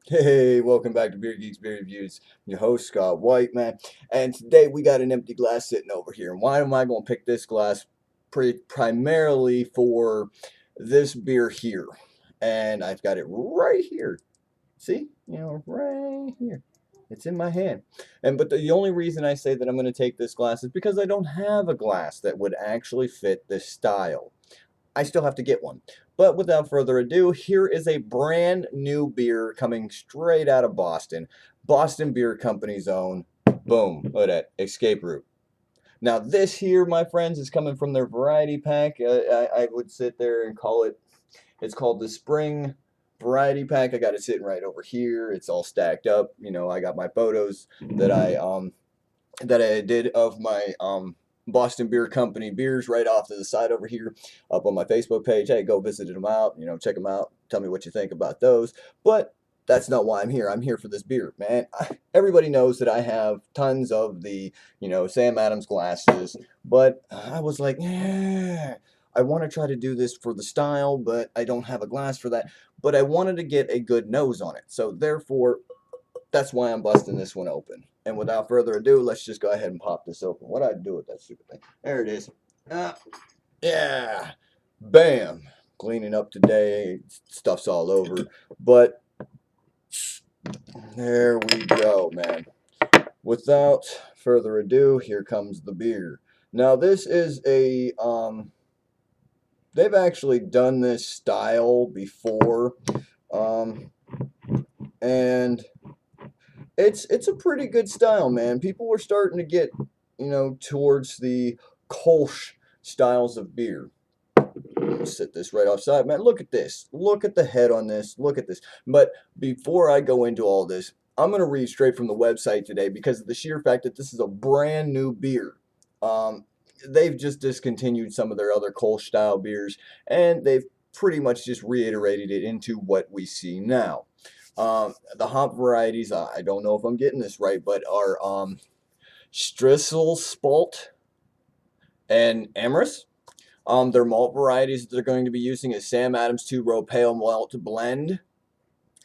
Hey, welcome back to Beer Geeks Beer Reviews. I'm your host, Scott White, man. And today we got an empty glass sitting over here. And why am I going to pick this glass? Primarily for this beer here. And I've got it right here. See? Right here. It's in my hand. But the only reason I say that I'm going to take this glass is because I don't have a glass that would actually fit this style. I still have to get one. But without further ado, here is a brand new beer coming straight out of Boston. Boston Beer Company's own. Boom. Look at that. Escape Route. Now, this here, my friends, is coming from their variety pack. I would sit there and call it, it's called the Spring Variety Pack. I got it sitting right over here. It's all stacked up. I got my photos that I did of my Boston Beer Company beers right off to the side over here up on my Facebook page. Hey, go visit them out, check them out. Tell me what you think about those. But that's not why I'm here. I'm here for this beer, man. Everybody knows that I have tons of the, Sam Adams glasses, but I was like, I want to try to do this for the style, but I don't have a glass for that. But I wanted to get a good nose on it. So therefore, that's why I'm busting this one open. And without further ado, let's just go ahead and pop this open. What do I do with that stupid thing? There it is. Yeah. Bam. Cleaning up today. Stuff's all over. But there we go, man. Without further ado, here comes the beer. Now this is they've actually done this style before. And it's a pretty good style, man. People were starting to get, towards the Kolsch styles of beer. Set this right offside, man. Look at this. Look at the head on this. Look at this. But before I go into all this, I'm going to read straight from the website today because of the sheer fact that this is a brand new beer. They've just discontinued some of their other Kolsch style beers, and they've pretty much just reiterated it into what we see now. The hop varieties, I don't know if I'm getting this right, but are Strissel Spalt and Amherst. Their malt varieties that they're going to be using is Sam Adams 2-row pale malt blend.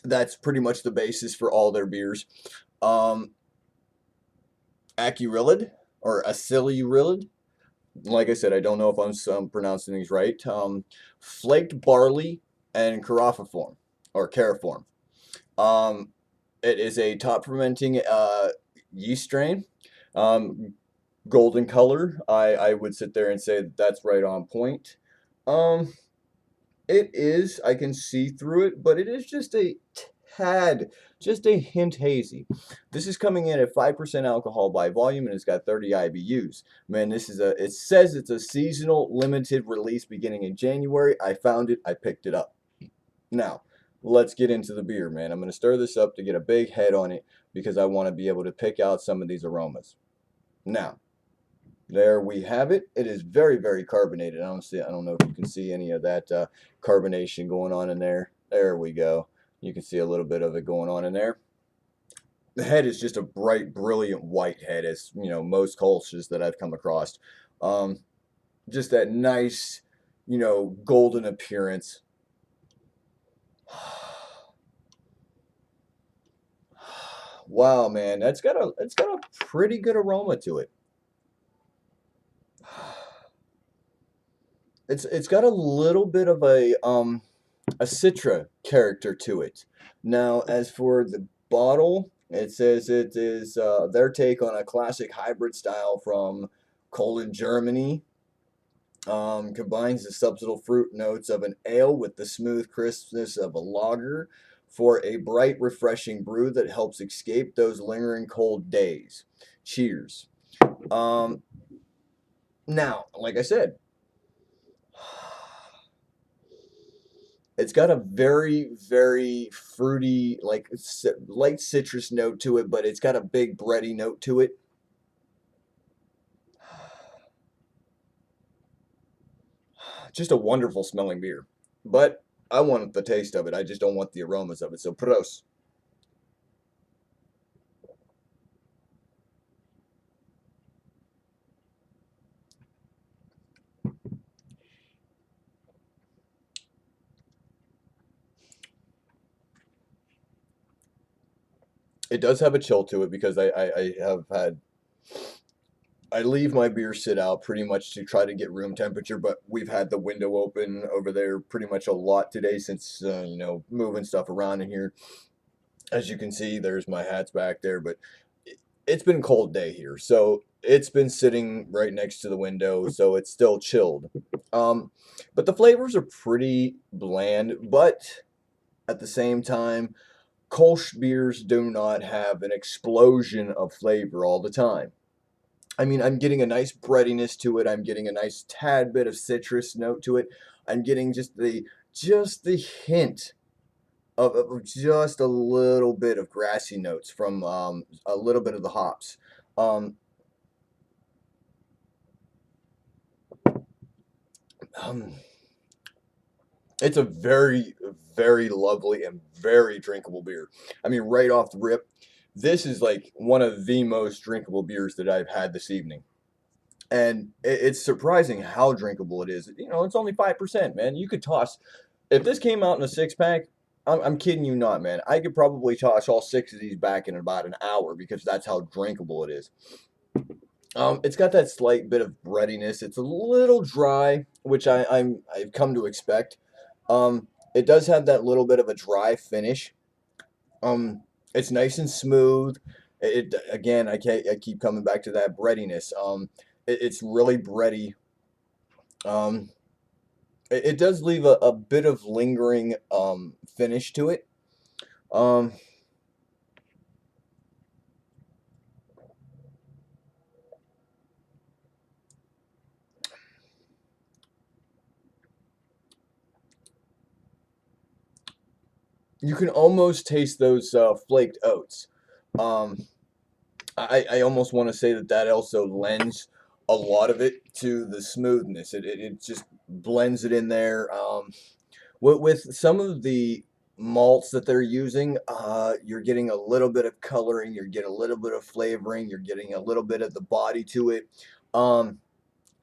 That's pretty much the basis for all their beers. Acurylid or Acylylid. Like I said, I don't know if I'm pronouncing these right. Flaked barley and carafiform or cariform. It is a top fermenting yeast strain. Golden color. I would sit there and say that's right on point. Um, it is. I can see through it, but it is just a tad, just a hint hazy. This is coming in at 5% alcohol by volume, and it's got 30 IBUs. Man, this is it says it's a seasonal limited release beginning in January. I found it. I picked it up. Now, let's get into the beer, man. I'm going to stir this up to get a big head on it because I want to be able to pick out some of these aromas. Now, there we have it. It is very, very carbonated. I don't know if you can see any of that carbonation going on in there. There we go. You can see a little bit of it going on in there. The head is just a bright, brilliant white head, as most Kolsch's that I've come across. Just that nice, golden appearance. Wow, man, it's got a pretty good aroma to it. It's got a little bit of a Citra character to it. Now, as for the bottle, it says it is their take on a classic hybrid style from Cologne, Germany. Combines the subtle fruit notes of an ale with the smooth crispness of a lager for a bright, refreshing brew that helps escape those lingering cold days. Cheers. Um, Now, like I said, it's got a very, very fruity, like light citrus note to it, but it's got a big bready note to it. Just a wonderful smelling beer. But I want the taste of it. I just don't want the aromas of it. So, pros. It does have a chill to it because I have had I leave my beer sit out pretty much to try to get room temperature, but we've had the window open over there pretty much a lot today since moving stuff around in here. As you can see, there's my hats back there, but it's been a cold day here, so it's been sitting right next to the window, so it's still chilled. Um, but the flavors are pretty bland, but at the same time, Kolsch beers do not have an explosion of flavor all the time. I mean, I'm getting a nice breadiness to it. I'm getting a nice tad bit of citrus note to it. I'm getting just the hint of just a little bit of grassy notes from a little bit of the hops. Um, um, it's a very, very lovely and very drinkable beer. I mean, right off the rip, this is like one of the most drinkable beers that I've had this evening. And it's surprising how drinkable it is. It's only 5%, man. You could toss, if this came out in a six pack, I'm kidding you not, man. I could probably toss all six of these back in about an hour because that's how drinkable it is. It's got that slight bit of breadiness. It's a little dry, which I've come to expect. It does have that little bit of a dry finish. It's nice and smooth. It again, I keep coming back to that breadiness. It's really bready. Um, it does leave a bit of lingering finish to it. Um, you can almost taste those flaked oats. Um, I almost want to say that also lends a lot of it to the smoothness. It just blends it in there. With some of the malts that they're using, you're getting a little bit of coloring, you're getting a little bit of flavoring, you're getting a little bit of the body to it. Um,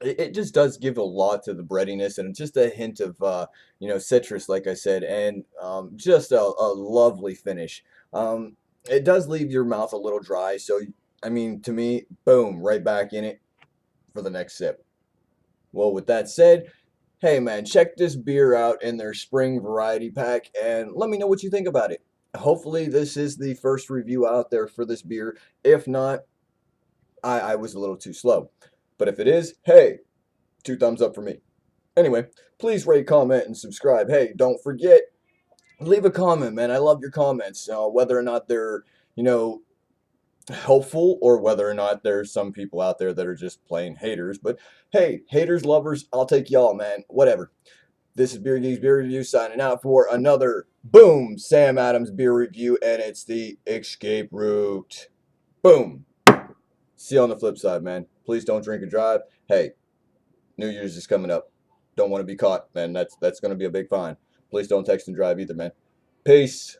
it just does give a lot to the breadiness and just a hint of citrus, like I said, and just a lovely finish. It does leave your mouth a little dry, so I mean, to me, boom, right back in it for the next sip. Well, with that said, hey man, check this beer out in their spring variety pack and let me know what you think about it. Hopefully, this is the first review out there for this beer. If not, I was a little too slow. But if it is, hey, two thumbs up for me. Anyway, please rate, comment, and subscribe. Hey, don't forget, leave a comment, man. I love your comments. Whether or not they're, you know, helpful or whether or not there's some people out there that are just plain haters. But hey, haters, lovers, I'll take y'all, man. Whatever. This is Beer Geeks Beer Review signing out for another boom Sam Adams beer review, and it's the Escape Route. Boom. See you on the flip side, man. Please don't drink and drive. Hey, New Year's is coming up. Don't want to be caught, man. That's going to be a big fine. Please don't text and drive either, man. Peace.